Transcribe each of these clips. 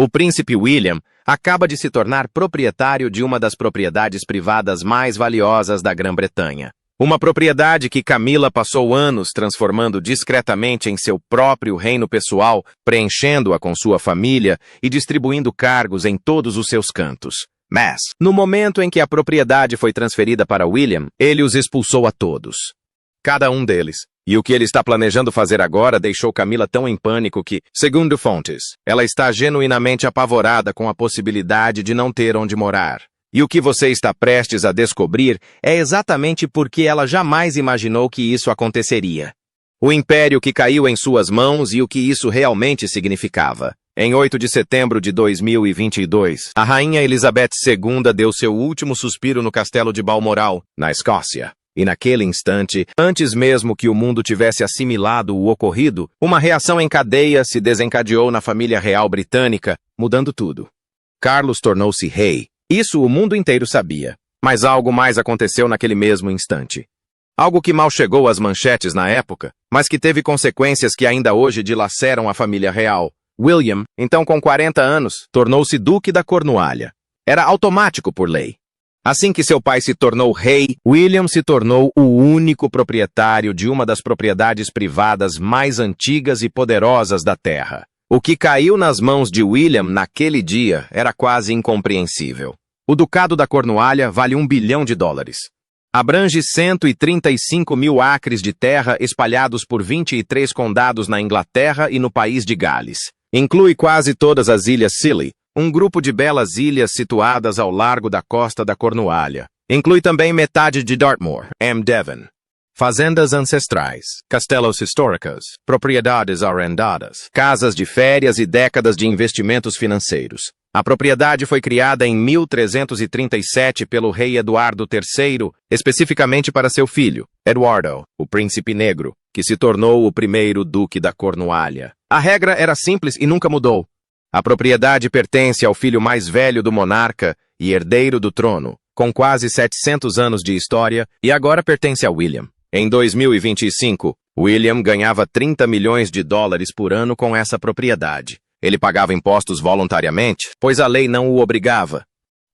O príncipe William acaba de se tornar proprietário de uma das propriedades privadas mais valiosas da Grã-Bretanha. Uma propriedade que Camila passou anos transformando discretamente em seu próprio reino pessoal, preenchendo-a com sua família e distribuindo cargos em todos os seus cantos. Mas, no momento em que a propriedade foi transferida para William, ele os expulsou a todos. Cada um deles. E o que ele está planejando fazer agora deixou Camila tão em pânico que, segundo fontes, ela está genuinamente apavorada com a possibilidade de não ter onde morar. E o que você está prestes a descobrir é exatamente porque ela jamais imaginou que isso aconteceria. O império que caiu em suas mãos e o que isso realmente significava. Em 8 de setembro de 2022, a rainha Elizabeth II deu seu último suspiro no castelo de Balmoral, na Escócia. E naquele instante, antes mesmo que o mundo tivesse assimilado o ocorrido, uma reação em cadeia se desencadeou na família real britânica, mudando tudo. Carlos tornou-se rei. Isso o mundo inteiro sabia. Mas algo mais aconteceu naquele mesmo instante. Algo que mal chegou às manchetes na época, mas que teve consequências que ainda hoje dilaceram a família real. William, então com 40 anos, tornou-se duque da Cornualha. Era automático por lei. Assim que seu pai se tornou rei, William se tornou o único proprietário de uma das propriedades privadas mais antigas e poderosas da Terra. O que caiu nas mãos de William naquele dia era quase incompreensível. O Ducado da Cornualha vale $1 bilhão. Abrange 135 mil acres de terra espalhados por 23 condados na Inglaterra e no país de Gales. Inclui quase todas as ilhas Scilly, um grupo de belas ilhas situadas ao largo da costa da Cornualha. Inclui também metade de Dartmoor, Devon. Fazendas ancestrais, castelos históricos, propriedades arrendadas, casas de férias e décadas de investimentos financeiros. A propriedade foi criada em 1337 pelo rei Eduardo III, especificamente para seu filho, Eduardo, o príncipe negro, que se tornou o primeiro duque da Cornualha. A regra era simples e nunca mudou. A propriedade pertence ao filho mais velho do monarca e herdeiro do trono, com quase 700 anos de história, e agora pertence a William. Em 2025, William ganhava $30 milhões por ano com essa propriedade. Ele pagava impostos voluntariamente, pois a lei não o obrigava.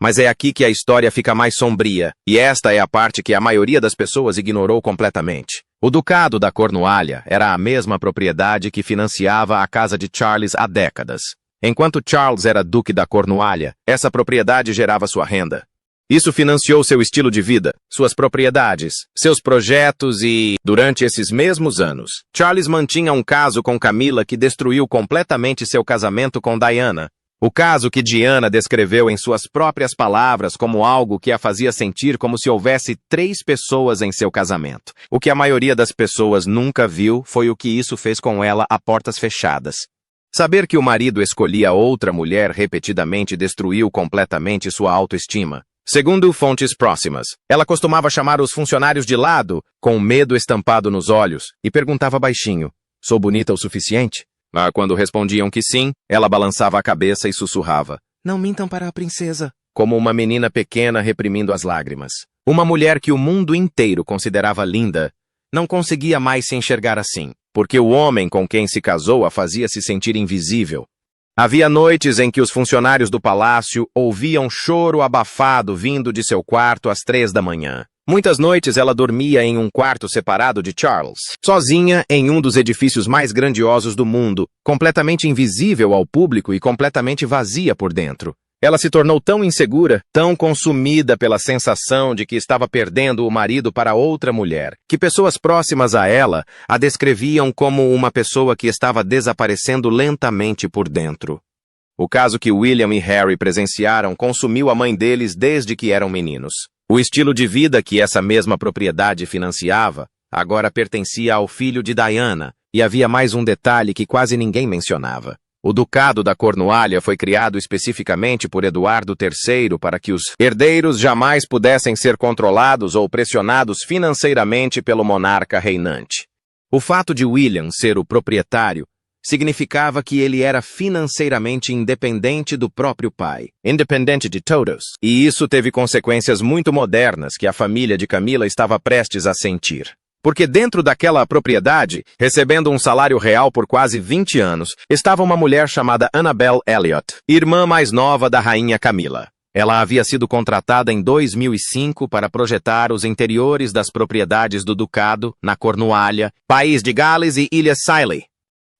Mas é aqui que a história fica mais sombria, e esta é a parte que a maioria das pessoas ignorou completamente. O Ducado da Cornualha era a mesma propriedade que financiava a casa de Charles há décadas. Enquanto Charles era Duque da Cornualha, essa propriedade gerava sua renda. Isso financiou seu estilo de vida, suas propriedades, seus projetos e, durante esses mesmos anos, Charles mantinha um caso com Camila que destruiu completamente seu casamento com Diana. O caso que Diana descreveu em suas próprias palavras como algo que a fazia sentir como se houvesse 3 pessoas em seu casamento. O que a maioria das pessoas nunca viu foi o que isso fez com ela a portas fechadas. Saber que o marido escolhia outra mulher repetidamente destruiu completamente sua autoestima. Segundo fontes próximas, ela costumava chamar os funcionários de lado, com medo estampado nos olhos, e perguntava baixinho, "Sou bonita o suficiente?" Quando respondiam que sim, ela balançava a cabeça e sussurrava, "Não mintam para a princesa", como uma menina pequena reprimindo as lágrimas. Uma mulher que o mundo inteiro considerava linda, não conseguia mais se enxergar assim, porque o homem com quem se casou a fazia se sentir invisível. Havia noites em que os funcionários do palácio ouviam choro abafado vindo de seu quarto às 3 da manhã. Muitas noites ela dormia em um quarto separado de Charles, sozinha em um dos edifícios mais grandiosos do mundo, completamente invisível ao público e completamente vazia por dentro. Ela se tornou tão insegura, tão consumida pela sensação de que estava perdendo o marido para outra mulher, que pessoas próximas a ela a descreviam como uma pessoa que estava desaparecendo lentamente por dentro. O caso que William e Harry presenciaram consumiu a mãe deles desde que eram meninos. O estilo de vida que essa mesma propriedade financiava agora pertencia ao filho de Diana, e havia mais um detalhe que quase ninguém mencionava. O Ducado da Cornualha foi criado especificamente por Eduardo III para que os herdeiros jamais pudessem ser controlados ou pressionados financeiramente pelo monarca reinante. O fato de William ser o proprietário significava que ele era financeiramente independente do próprio pai, independente de todos, e isso teve consequências muito modernas que a família de Camila estava prestes a sentir. Porque dentro daquela propriedade, recebendo um salário real por quase 20 anos, estava uma mulher chamada Annabelle Elliot, irmã mais nova da rainha Camila. Ela havia sido contratada em 2005 para projetar os interiores das propriedades do ducado, na Cornualha, País de Gales e Ilhas Scilly.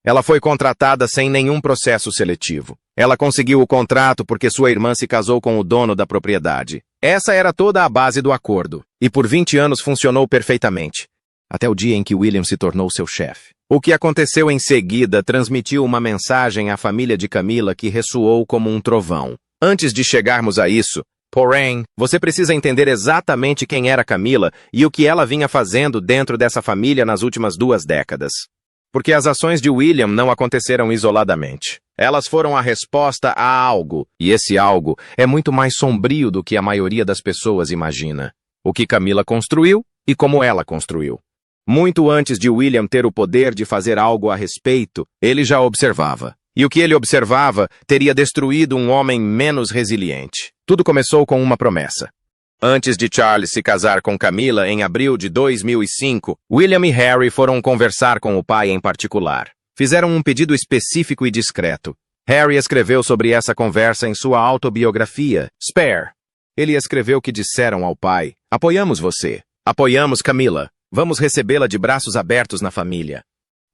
Ela foi contratada sem nenhum processo seletivo. Ela conseguiu o contrato porque sua irmã se casou com o dono da propriedade. Essa era toda a base do acordo, e por 20 anos funcionou perfeitamente. Até o dia em que William se tornou seu chefe. O que aconteceu em seguida transmitiu uma mensagem à família de Camila que ressoou como um trovão. Antes de chegarmos a isso, porém, você precisa entender exatamente quem era Camila e o que ela vinha fazendo dentro dessa família nas últimas 2 décadas. Porque as ações de William não aconteceram isoladamente. Elas foram a resposta a algo, e esse algo é muito mais sombrio do que a maioria das pessoas imagina. O que Camila construiu e como ela construiu. Muito antes de William ter o poder de fazer algo a respeito, ele já observava. E o que ele observava teria destruído um homem menos resiliente. Tudo começou com uma promessa. Antes de Charles se casar com Camila em abril de 2005, William e Harry foram conversar com o pai em particular. Fizeram um pedido específico e discreto. Harry escreveu sobre essa conversa em sua autobiografia, Spare. Ele escreveu que disseram ao pai: "Apoiamos você. Apoiamos Camila. Vamos recebê-la de braços abertos na família.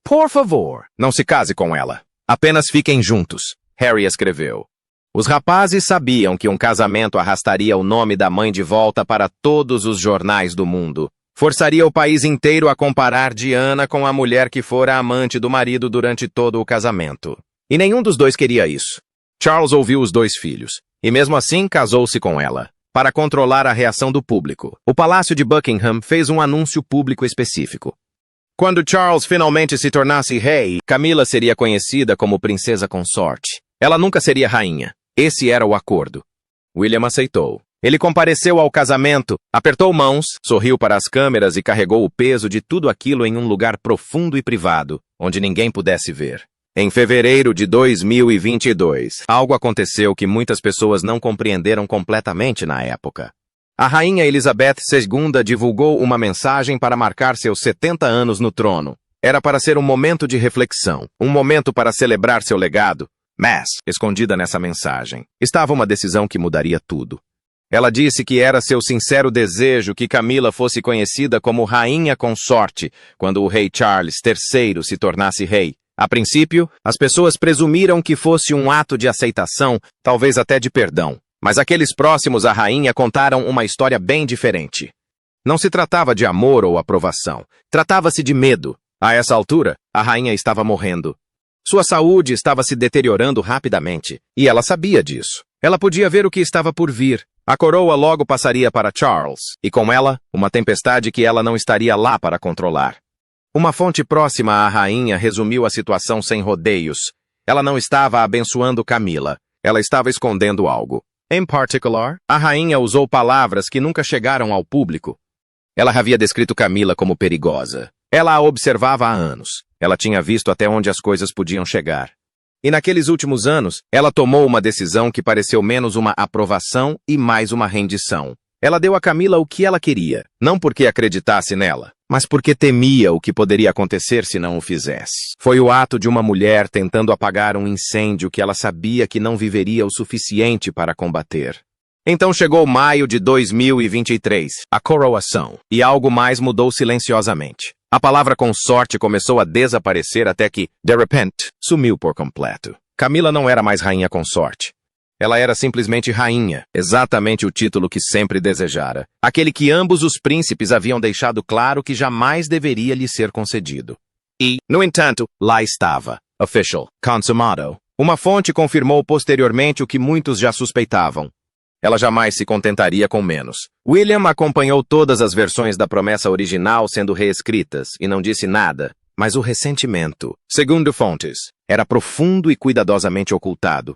Por favor, não se case com ela. Apenas fiquem juntos", Harry escreveu. Os rapazes sabiam que um casamento arrastaria o nome da mãe de volta para todos os jornais do mundo. Forçaria o país inteiro a comparar Diana com a mulher que fora amante do marido durante todo o casamento. E nenhum dos dois queria isso. Charles ouviu os 2 filhos, e mesmo assim casou-se com ela. Para controlar a reação do público, o Palácio de Buckingham fez um anúncio público específico. Quando Charles finalmente se tornasse rei, Camila seria conhecida como princesa consorte. Ela nunca seria rainha. Esse era o acordo. William aceitou. Ele compareceu ao casamento, apertou mãos, sorriu para as câmeras e carregou o peso de tudo aquilo em um lugar profundo e privado, onde ninguém pudesse ver. Em fevereiro de 2022, algo aconteceu que muitas pessoas não compreenderam completamente na época. A rainha Elizabeth II divulgou uma mensagem para marcar seus 70 anos no trono. Era para ser um momento de reflexão, um momento para celebrar seu legado. Mas, escondida nessa mensagem, estava uma decisão que mudaria tudo. Ela disse que era seu sincero desejo que Camila fosse conhecida como rainha consorte quando o rei Charles III se tornasse rei. A princípio, as pessoas presumiram que fosse um ato de aceitação, talvez até de perdão. Mas aqueles próximos à rainha contaram uma história bem diferente. Não se tratava de amor ou aprovação. Tratava-se de medo. A essa altura, a rainha estava morrendo. Sua saúde estava se deteriorando rapidamente, e ela sabia disso. Ela podia ver o que estava por vir. A coroa logo passaria para Charles, e com ela, uma tempestade que ela não estaria lá para controlar. Uma fonte próxima à rainha resumiu a situação sem rodeios. Ela não estava abençoando Camila. Ela estava escondendo algo. Em particular, a rainha usou palavras que nunca chegaram ao público. Ela havia descrito Camila como perigosa. Ela a observava há anos. Ela tinha visto até onde as coisas podiam chegar. E naqueles últimos anos, ela tomou uma decisão que pareceu menos uma aprovação e mais uma rendição. Ela deu a Camila o que ela queria, não porque acreditasse nela, mas porque temia o que poderia acontecer se não o fizesse. Foi o ato de uma mulher tentando apagar um incêndio que ela sabia que não viveria o suficiente para combater. Então chegou maio de 2023, a coroação, e algo mais mudou silenciosamente. A palavra consorte começou a desaparecer até que, de repente, sumiu por completo. Camila não era mais rainha consorte. Ela era simplesmente rainha, exatamente o título que sempre desejara. Aquele que ambos os príncipes haviam deixado claro que jamais deveria lhe ser concedido. E, no entanto, lá estava. Official. Consumado. Uma fonte confirmou posteriormente o que muitos já suspeitavam. Ela jamais se contentaria com menos. William acompanhou todas as versões da promessa original sendo reescritas e não disse nada, mas o ressentimento, segundo fontes, era profundo e cuidadosamente ocultado.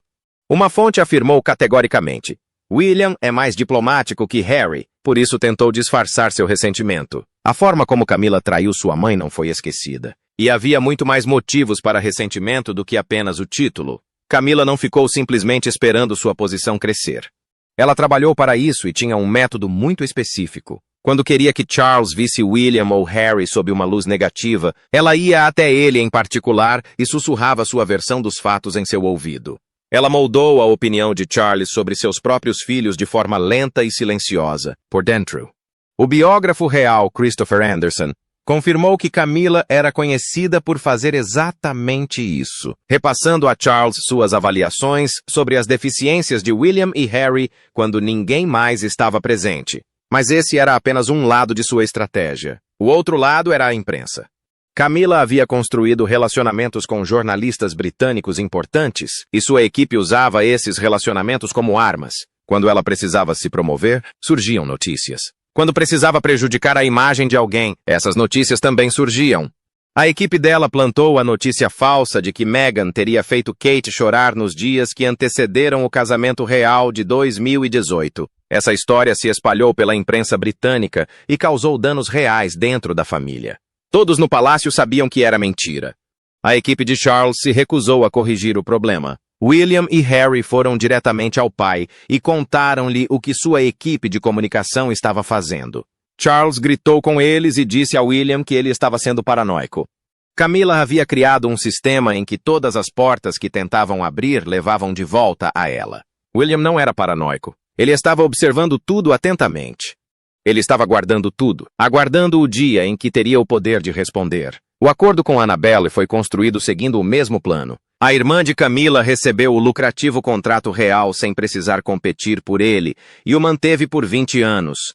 Uma fonte afirmou categoricamente: William é mais diplomático que Harry, por isso tentou disfarçar seu ressentimento. A forma como Camila traiu sua mãe não foi esquecida. E havia muito mais motivos para ressentimento do que apenas o título. Camila não ficou simplesmente esperando sua posição crescer. Ela trabalhou para isso e tinha um método muito específico. Quando queria que Charles visse William ou Harry sob uma luz negativa, ela ia até ele em particular e sussurrava sua versão dos fatos em seu ouvido. Ela moldou a opinião de Charles sobre seus próprios filhos de forma lenta e silenciosa, por dentro. O biógrafo real Christopher Anderson confirmou que Camila era conhecida por fazer exatamente isso, repassando a Charles suas avaliações sobre as deficiências de William e Harry quando ninguém mais estava presente. Mas esse era apenas um lado de sua estratégia. O outro lado era a imprensa. Camila havia construído relacionamentos com jornalistas britânicos importantes e sua equipe usava esses relacionamentos como armas. Quando ela precisava se promover, surgiam notícias. Quando precisava prejudicar a imagem de alguém, essas notícias também surgiam. A equipe dela plantou a notícia falsa de que Meghan teria feito Kate chorar nos dias que antecederam o casamento real de 2018. Essa história se espalhou pela imprensa britânica e causou danos reais dentro da família. Todos no palácio sabiam que era mentira. A equipe de Charles se recusou a corrigir o problema. William e Harry foram diretamente ao pai e contaram-lhe o que sua equipe de comunicação estava fazendo. Charles gritou com eles e disse a William que ele estava sendo paranoico. Camila havia criado um sistema em que todas as portas que tentavam abrir levavam de volta a ela. William não era paranoico. Ele estava observando tudo atentamente. Ele estava guardando tudo, aguardando o dia em que teria o poder de responder. O acordo com Annabelle foi construído seguindo o mesmo plano. A irmã de Camila recebeu o lucrativo contrato real sem precisar competir por ele e o manteve por 20 anos.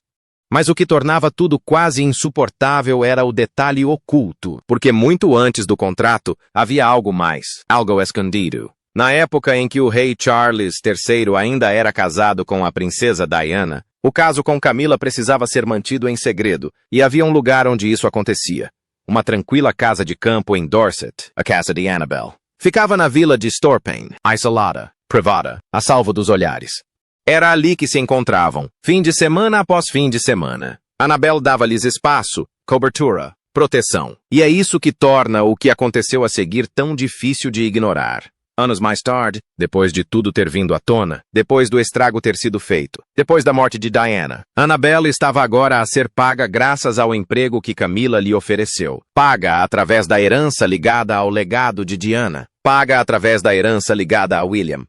Mas o que tornava tudo quase insuportável era o detalhe oculto, porque muito antes do contrato havia algo mais, algo escondido. Na época em que o rei Charles III ainda era casado com a princesa Diana, o caso com Camila precisava ser mantido em segredo, e havia um lugar onde isso acontecia. Uma tranquila casa de campo em Dorset, a casa de Annabelle. Ficava na vila de Storpen, isolada, privada, a salvo dos olhares. Era ali que se encontravam, fim de semana após fim de semana. Annabelle dava-lhes espaço, cobertura, proteção. E é isso que torna o que aconteceu a seguir tão difícil de ignorar. Anos mais tarde, depois de tudo ter vindo à tona, depois do estrago ter sido feito, depois da morte de Diana, Annabelle estava agora a ser paga graças ao emprego que Camila lhe ofereceu. Paga através da herança ligada ao legado de Diana. Paga através da herança ligada a William.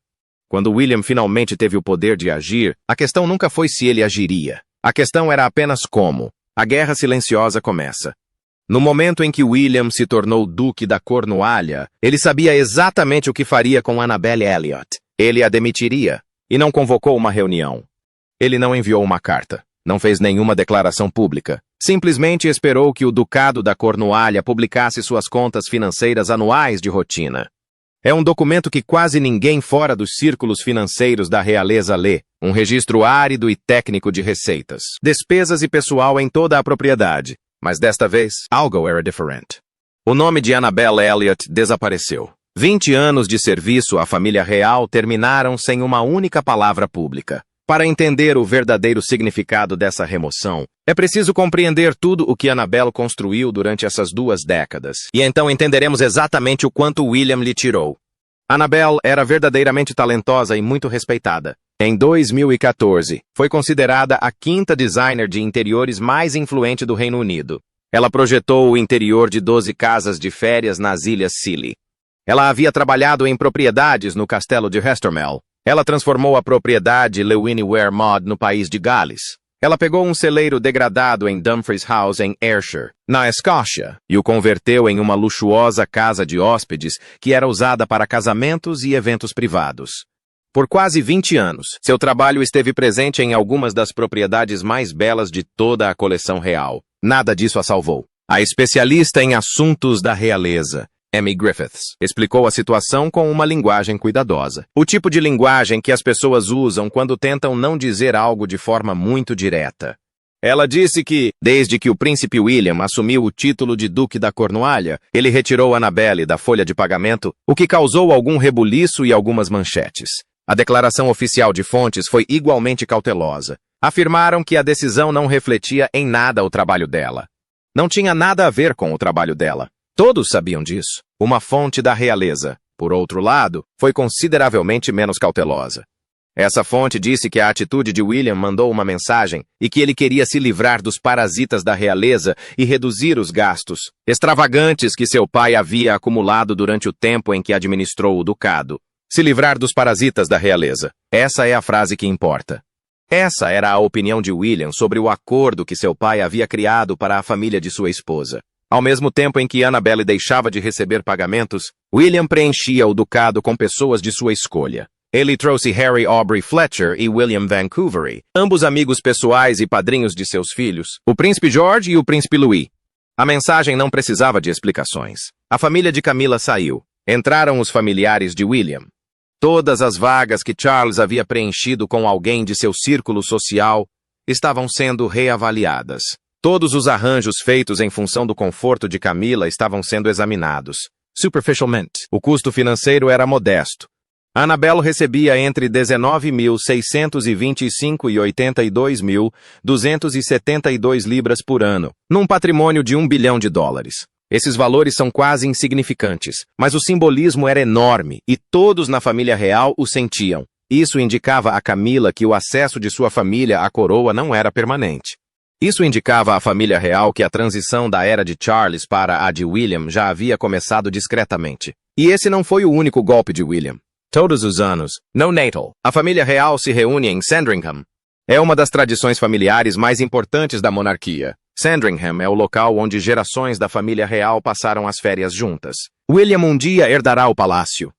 Quando William finalmente teve o poder de agir, a questão nunca foi se ele agiria. A questão era apenas como. A guerra silenciosa começa. No momento em que William se tornou duque da Cornualha, ele sabia exatamente o que faria com Annabelle Elliot. Ele a demitiria, e não convocou uma reunião. Ele não enviou uma carta, não fez nenhuma declaração pública. Simplesmente esperou que o Ducado da Cornualha publicasse suas contas financeiras anuais de rotina. É um documento que quase ninguém fora dos círculos financeiros da realeza lê, um registro árido e técnico de receitas, despesas e pessoal em toda a propriedade. Mas desta vez, algo era diferente. O nome de Annabelle Elliot desapareceu. 20 anos de serviço à família real terminaram sem uma única palavra pública. Para entender o verdadeiro significado dessa remoção, é preciso compreender tudo o que Annabelle construiu durante essas 2 décadas. E então entenderemos exatamente o quanto William lhe tirou. Annabelle era verdadeiramente talentosa e muito respeitada. Em 2014, foi considerada a 5ª designer de interiores mais influente do Reino Unido. Ela projetou o interior de 12 casas de férias nas Ilhas Scilly. Ela havia trabalhado em propriedades no castelo de Hestermel. Ela transformou a propriedade Lewinnie Mod no país de Gales. Ela pegou um celeiro degradado em Dumfries House, em Ayrshire, na Escócia, e o converteu em uma luxuosa casa de hóspedes que era usada para casamentos e eventos privados. Por quase 20 anos, seu trabalho esteve presente em algumas das propriedades mais belas de toda a coleção real. Nada disso a salvou. A especialista em assuntos da realeza, Amy Griffiths, explicou a situação com uma linguagem cuidadosa. O tipo de linguagem que as pessoas usam quando tentam não dizer algo de forma muito direta. Ela disse que, desde que o príncipe William assumiu o título de Duque da Cornualha, ele retirou Annabelle da folha de pagamento, o que causou algum rebuliço e algumas manchetes. A declaração oficial de fontes foi igualmente cautelosa. Afirmaram que a decisão não refletia em nada o trabalho dela. Não tinha nada a ver com o trabalho dela. Todos sabiam disso. Uma fonte da realeza, por outro lado, foi consideravelmente menos cautelosa. Essa fonte disse que a atitude de William mandou uma mensagem e que ele queria se livrar dos parasitas da realeza e reduzir os gastos extravagantes que seu pai havia acumulado durante o tempo em que administrou o ducado. Se livrar dos parasitas da realeza. Essa é a frase que importa. Essa era a opinião de William sobre o acordo que seu pai havia criado para a família de sua esposa. Ao mesmo tempo em que Annabelle deixava de receber pagamentos, William preenchia o ducado com pessoas de sua escolha. Ele trouxe Harry Aubrey Fletcher e William Vancouver, ambos amigos pessoais e padrinhos de seus filhos, o príncipe George e o príncipe Louis. A mensagem não precisava de explicações. A família de Camila saiu. Entraram os familiares de William. Todas as vagas que Charles havia preenchido com alguém de seu círculo social estavam sendo reavaliadas. Todos os arranjos feitos em função do conforto de Camila estavam sendo examinados. Superficialmente, o custo financeiro era modesto. Annabelle recebia entre 19.625 e 82.272 libras por ano, num patrimônio de $1 bilhão. Esses valores são quase insignificantes, mas o simbolismo era enorme e todos na família real o sentiam. Isso indicava a Camila que o acesso de sua família à coroa não era permanente. Isso indicava à família real que a transição da era de Charles para a de William já havia começado discretamente. E esse não foi o único golpe de William. Todos os anos, no Natal, a família real se reúne em Sandringham. É uma das tradições familiares mais importantes da monarquia. Sandringham é o local onde gerações da família real passaram as férias juntas. William um dia herdará o palácio.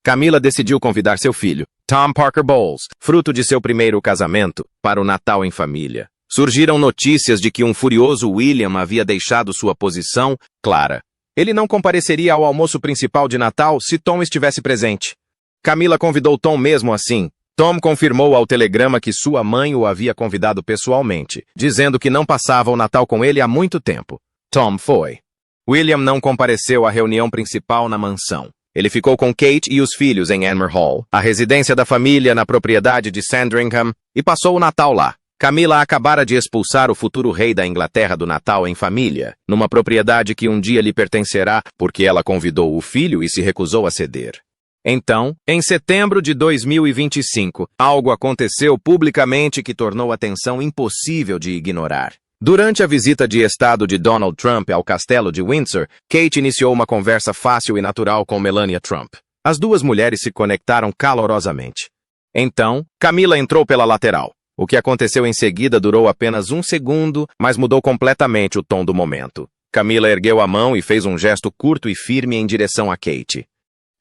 Camila decidiu convidar seu filho, Tom Parker Bowles, fruto de seu primeiro casamento, para o Natal em família. Surgiram notícias de que um furioso William havia deixado sua posição clara. Ele não compareceria ao almoço principal de Natal se Tom estivesse presente. Camila convidou Tom mesmo assim. Tom confirmou ao telegrama que sua mãe o havia convidado pessoalmente, dizendo que não passava o Natal com ele há muito tempo. Tom foi. William não compareceu à reunião principal na mansão. Ele ficou com Kate e os filhos em Anmer Hall, a residência da família na propriedade de Sandringham, e passou o Natal lá. Camila acabara de expulsar o futuro rei da Inglaterra do Natal em família, numa propriedade que um dia lhe pertencerá, porque ela convidou o filho e se recusou a ceder. Então, em setembro de 2025, algo aconteceu publicamente que tornou a tensão impossível de ignorar. Durante a visita de estado de Donald Trump ao castelo de Windsor, Kate iniciou uma conversa fácil e natural com Melania Trump. As duas mulheres se conectaram calorosamente. Então, Camila entrou pela lateral. O que aconteceu em seguida durou apenas um segundo, mas mudou completamente o tom do momento. Camila ergueu a mão e fez um gesto curto e firme em direção a Kate.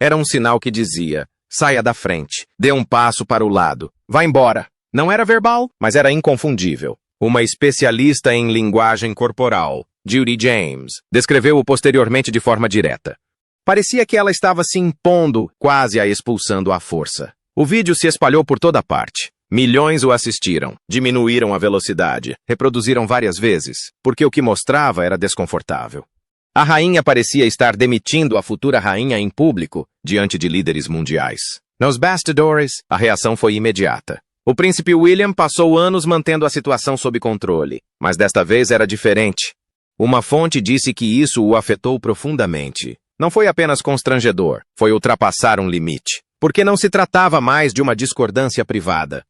Era um sinal que dizia, saia da frente, dê um passo para o lado, vá embora. Não era verbal, mas era inconfundível. Uma especialista em linguagem corporal, Judy James, descreveu-o posteriormente de forma direta. Parecia que ela estava se impondo, quase a expulsando à força. O vídeo se espalhou por toda parte. Milhões o assistiram, diminuíram a velocidade, reproduziram várias vezes, porque o que mostrava era desconfortável. A rainha parecia estar demitindo a futura rainha em público, diante de líderes mundiais. Nos bastidores, a reação foi imediata. O príncipe William passou anos mantendo a situação sob controle, mas desta vez era diferente. Uma fonte disse que isso o afetou profundamente. Não foi apenas constrangedor, foi ultrapassar um limite, porque não se tratava mais de uma discordância privada.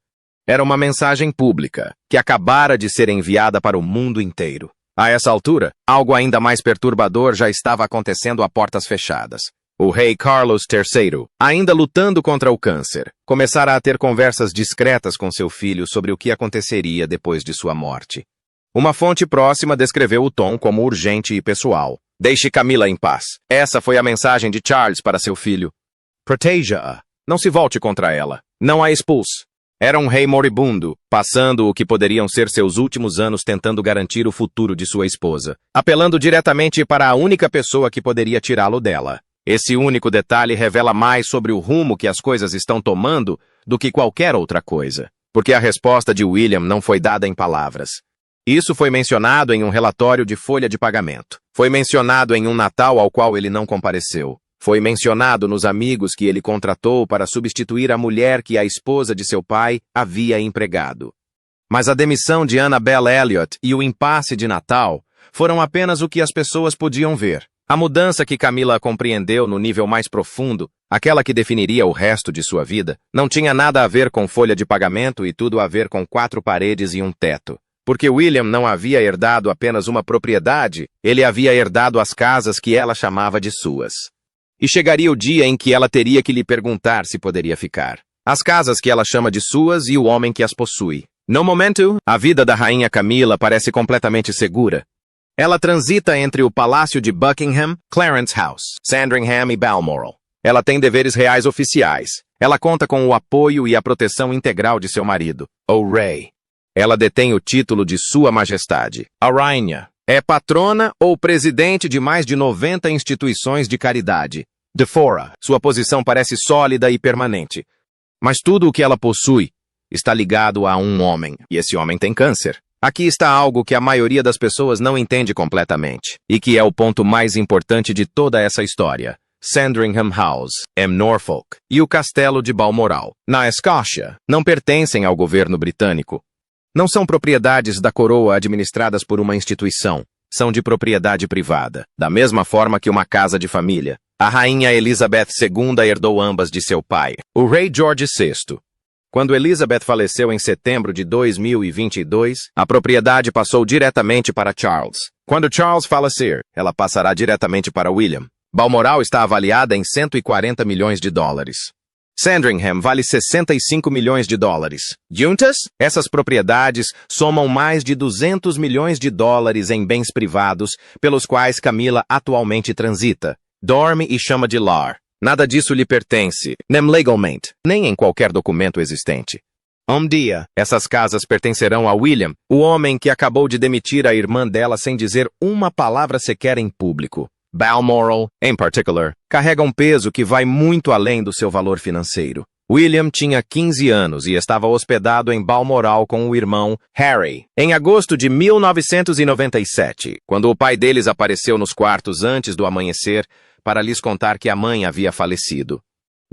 Era uma mensagem pública, que acabara de ser enviada para o mundo inteiro. A essa altura, algo ainda mais perturbador já estava acontecendo a portas fechadas. O rei Carlos III, ainda lutando contra o câncer, começara a ter conversas discretas com seu filho sobre o que aconteceria depois de sua morte. Uma fonte próxima descreveu o tom como urgente e pessoal. Deixe Camila em paz. Essa foi a mensagem de Charles para seu filho. Proteja-a. Não se volte contra ela. Não a expulse. Era um rei moribundo, passando o que poderiam ser seus últimos anos tentando garantir o futuro de sua esposa, apelando diretamente para a única pessoa que poderia tirá-lo dela. Esse único detalhe revela mais sobre o rumo que as coisas estão tomando do que qualquer outra coisa, porque a resposta de William não foi dada em palavras. Isso foi mencionado em um relatório de folha de pagamento. Foi mencionado em um Natal ao qual ele não compareceu. Foi mencionado nos amigos que ele contratou para substituir a mulher que a esposa de seu pai havia empregado. Mas a demissão de Annabelle Elliot e o impasse de Natal foram apenas o que as pessoas podiam ver. A mudança que Camila compreendeu no nível mais profundo, aquela que definiria o resto de sua vida, não tinha nada a ver com folha de pagamento e tudo a ver com 4 paredes e um teto. Porque William não havia herdado apenas uma propriedade, ele havia herdado as casas que ela chamava de suas. E chegaria o dia em que ela teria que lhe perguntar se poderia ficar. As casas que ela chama de suas e o homem que as possui. No momento, a vida da rainha Camila parece completamente segura. Ela transita entre o Palácio de Buckingham, Clarence House, Sandringham e Balmoral. Ela tem deveres reais oficiais. Ela conta com o apoio e a proteção integral de seu marido, o rei. Ela detém o título de Sua Majestade, a Rainha. É patrona ou presidente de mais de 90 instituições de caridade. De fora, sua posição parece sólida e permanente. Mas tudo o que ela possui está ligado a um homem, e esse homem tem câncer. Aqui está algo que a maioria das pessoas não entende completamente, e que é o ponto mais importante de toda essa história. Sandringham House, em Norfolk, e o Castelo de Balmoral, na Escócia, não pertencem ao governo britânico. Não são propriedades da coroa administradas por uma instituição. São de propriedade privada, da mesma forma que uma casa de família. A rainha Elizabeth II herdou ambas de seu pai, o rei George VI. Quando Elizabeth faleceu em setembro de 2022, a propriedade passou diretamente para Charles. Quando Charles falecer, ela passará diretamente para William. Balmoral está avaliada em 140 milhões de dólares. Sandringham vale 65 milhões de dólares. Juntas, essas propriedades somam mais de 200 milhões de dólares em bens privados, pelos quais Camila atualmente transita, dorme e chama de lar. Nada disso lhe pertence, nem legalmente, nem em qualquer documento existente. Um dia, essas casas pertencerão a William, o homem que acabou de demitir a irmã dela sem dizer uma palavra sequer em público. Balmoral, em particular, carrega um peso que vai muito além do seu valor financeiro. William tinha 15 anos e estava hospedado em Balmoral com o irmão Harry. Em agosto de 1997, quando o pai deles apareceu nos quartos antes do amanhecer para lhes contar que a mãe havia falecido.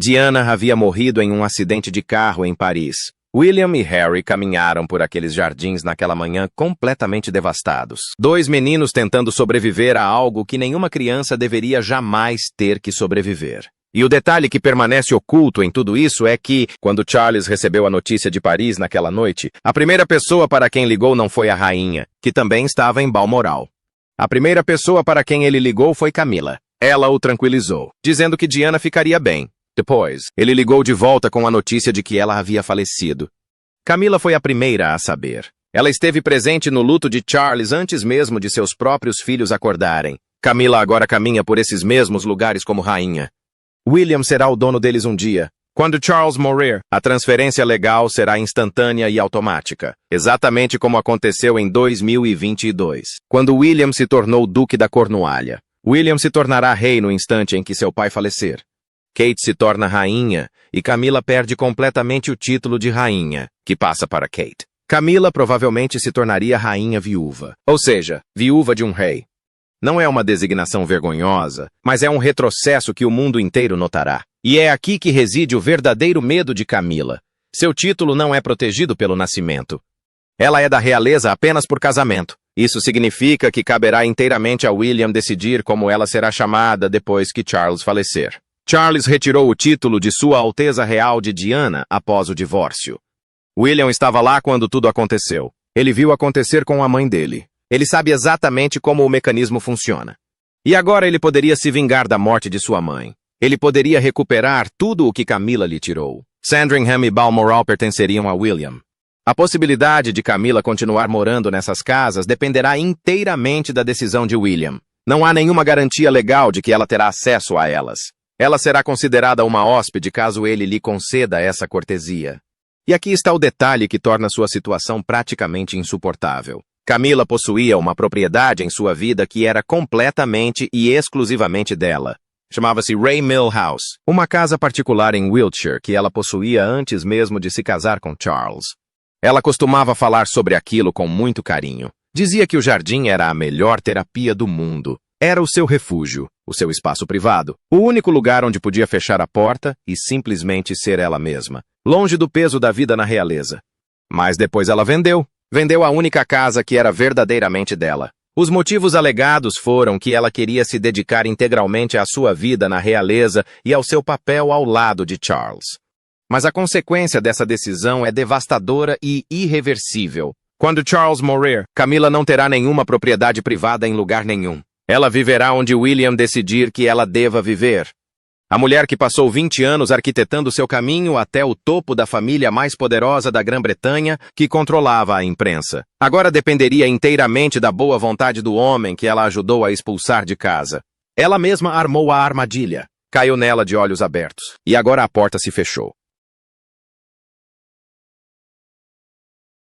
Diana havia morrido em um acidente de carro em Paris. William e Harry caminharam por aqueles jardins naquela manhã completamente devastados. 2 meninos tentando sobreviver a algo que nenhuma criança deveria jamais ter que sobreviver. E o detalhe que permanece oculto em tudo isso é que, quando Charles recebeu a notícia de Paris naquela noite, a primeira pessoa para quem ligou não foi a rainha, que também estava em Balmoral. A primeira pessoa para quem ele ligou foi Camila. Ela o tranquilizou, dizendo que Diana ficaria bem. Depois, ele ligou de volta com a notícia de que ela havia falecido. Camila foi a primeira a saber. Ela esteve presente no luto de Charles antes mesmo de seus próprios filhos acordarem. Camila agora caminha por esses mesmos lugares como rainha. William será o dono deles um dia. Quando Charles morrer, a transferência legal será instantânea e automática, exatamente como aconteceu em 2022, quando William se tornou Duque da Cornualha. William se tornará rei no instante em que seu pai falecer. Kate se torna rainha e Camila perde completamente o título de rainha, que passa para Kate. Camila provavelmente se tornaria rainha viúva, ou seja, viúva de um rei. Não é uma designação vergonhosa, mas é um retrocesso que o mundo inteiro notará. E é aqui que reside o verdadeiro medo de Camila. Seu título não é protegido pelo nascimento. Ela é da realeza apenas por casamento. Isso significa que caberá inteiramente a William decidir como ela será chamada depois que Charles falecer. Charles retirou o título de Sua Alteza Real de Diana após o divórcio. William estava lá quando tudo aconteceu. Ele viu acontecer com a mãe dele. Ele sabe exatamente como o mecanismo funciona. E agora ele poderia se vingar da morte de sua mãe. Ele poderia recuperar tudo o que Camila lhe tirou. Sandringham e Balmoral pertenceriam a William. A possibilidade de Camila continuar morando nessas casas dependerá inteiramente da decisão de William. Não há nenhuma garantia legal de que ela terá acesso a elas. Ela será considerada uma hóspede caso ele lhe conceda essa cortesia. E aqui está o detalhe que torna sua situação praticamente insuportável. Camila possuía uma propriedade em sua vida que era completamente e exclusivamente dela. Chamava-se Ray Mill House, uma casa particular em Wiltshire que ela possuía antes mesmo de se casar com Charles. Ela costumava falar sobre aquilo com muito carinho. Dizia que o jardim era a melhor terapia do mundo. Era o seu refúgio, o seu espaço privado, o único lugar onde podia fechar a porta e simplesmente ser ela mesma, longe do peso da vida na realeza. Mas depois ela vendeu. Vendeu a única casa que era verdadeiramente dela. Os motivos alegados foram que ela queria se dedicar integralmente à sua vida na realeza e ao seu papel ao lado de Charles. Mas a consequência dessa decisão é devastadora e irreversível. Quando Charles morrer, Camila não terá nenhuma propriedade privada em lugar nenhum. Ela viverá onde William decidir que ela deva viver. A mulher que passou 20 anos arquitetando seu caminho até o topo da família mais poderosa da Grã-Bretanha, que controlava a imprensa. Agora dependeria inteiramente da boa vontade do homem que ela ajudou a expulsar de casa. Ela mesma armou a armadilha. Caiu nela de olhos abertos. E agora a porta se fechou.